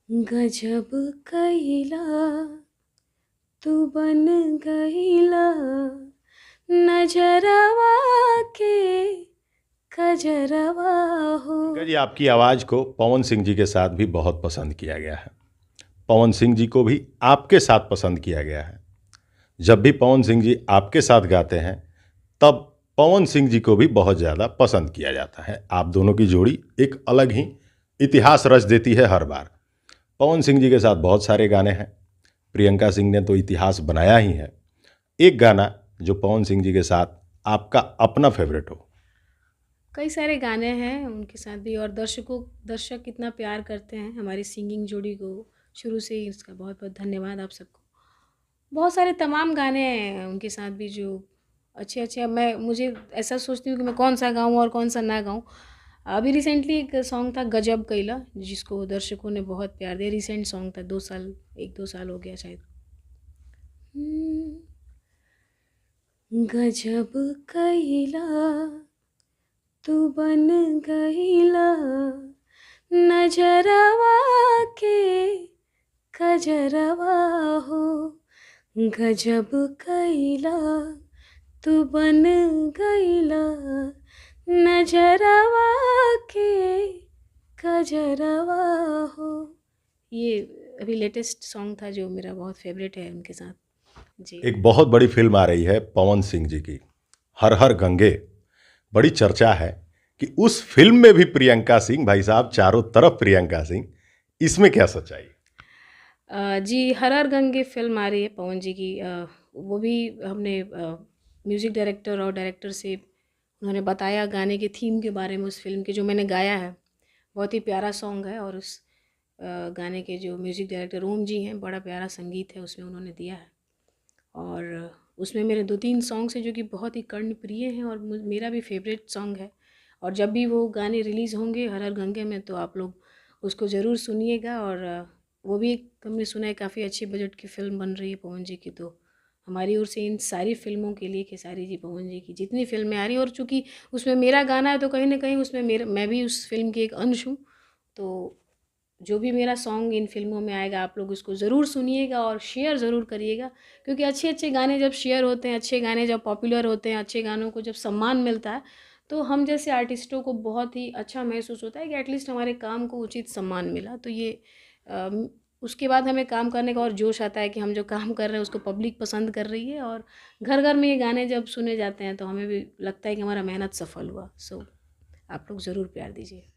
गजब कइला तू बन गइला नजरवा के कजरवा हो। प्रियंका जी, आपकी आवाज़ को पवन सिंह जी के साथ भी बहुत पसंद किया गया है। पवन सिंह जी को भी आपके साथ पसंद किया गया है। जब भी पवन सिंह जी आपके साथ गाते हैं तब पवन सिंह जी को भी बहुत ज़्यादा पसंद किया जाता है। आप दोनों की जोड़ी एक अलग ही इतिहास रच देती है हर बार। पवन सिंह जी के साथ बहुत सारे गाने हैं, प्रियंका सिंह ने तो इतिहास बनाया ही है। एक गाना जो पवन सिंह जी के साथ आपका अपना फेवरेट हो। कई सारे गाने हैं उनके साथ भी, और दर्शक कितना प्यार करते हैं हमारी सिंगिंग जोड़ी को। शुरू से ही इसका बहुत बहुत धन्यवाद आप सबको। बहुत सारे तमाम गाने हैं उनके साथ भी जो अच्छे अच्छे। अब मुझे ऐसा सोचती हूँ कि मैं कौन सा गाऊँ और कौन सा ना गाऊँ। अभी रिसेंटली एक सॉन्ग था गजब कइला, जिसको दर्शकों ने बहुत प्यार दिया। रिसेंट सॉन्ग था, 2 साल, 1-2 साल हो गया शायद। गजब कइला तू बन गइला नजरवा के कजरवा हो। गजब कइला तू बन गइला नजरवा के कजरवा हो। ये अभी लेटेस्ट सॉन्ग था जो मेरा बहुत फेवरेट है उनके साथ जी। एक बहुत बड़ी फिल्म आ रही है पवन सिंह जी की, हर हर गंगे। बड़ी चर्चा है कि उस फिल्म में भी प्रियंका सिंह, भाई साहब चारों तरफ प्रियंका सिंह, इसमें क्या सच्चाई? जी, हर हर गंगे फिल्म आ रही है पवन जी की। वो भी हमने म्यूज़िक डायरेक्टर और डायरेक्टर से उन्होंने बताया गाने के थीम के बारे में उस फिल्म के, जो मैंने गाया है। बहुत ही प्यारा सॉन्ग है, और उस गाने के जो म्यूज़िक डायरेक्टर ओम जी हैं, बड़ा प्यारा संगीत है उसमें उन्होंने दिया है। और उसमें मेरे 2-3 सॉन्ग्स हैं जो कि बहुत ही कर्णप्रिय हैं, और मेरा भी फेवरेट सॉन्ग है। और जब भी वो गाने रिलीज़ होंगे हर हर गंगे में, तो आप लोग उसको ज़रूर सुनिएगा। और वो भी एक, हमने सुना है काफ़ी अच्छे बजट की फ़िल्म बन रही है पवन जी की। तो हमारी ओर से इन सारी फ़िल्मों के लिए, खेसारी जी, पवन जी की जितनी फ़िल्में आ रही हैं, और चूँकि उसमें मेरा गाना है तो कहीं न कहीं उसमें मैं भी उस फ़िल्म की एक अंश हूँ। तो जो भी मेरा सॉन्ग इन फ़िल्मों में आएगा, आप लोग उसको ज़रूर सुनिएगा और शेयर ज़रूर करिएगा। क्योंकि अच्छे-अच्छे गाने जब शेयर होते हैं, अच्छे गाने जब पॉपुलर होते हैं, अच्छे गानों को जब सम्मान मिलता है, तो हम जैसे आर्टिस्टों को बहुत ही अच्छा महसूस होता है कि एटलीस्ट हमारे काम को उचित सम्मान मिला। तो ये उसके बाद हमें काम करने का और जोश आता है कि हम जो काम कर रहे हैं उसको पब्लिक पसंद कर रही है, और घर-घर में ये गाने जब सुने जाते हैं तो हमें भी लगता है कि हमारा मेहनत सफल हुआ। सो आप लोग ज़रूर प्यार दीजिए।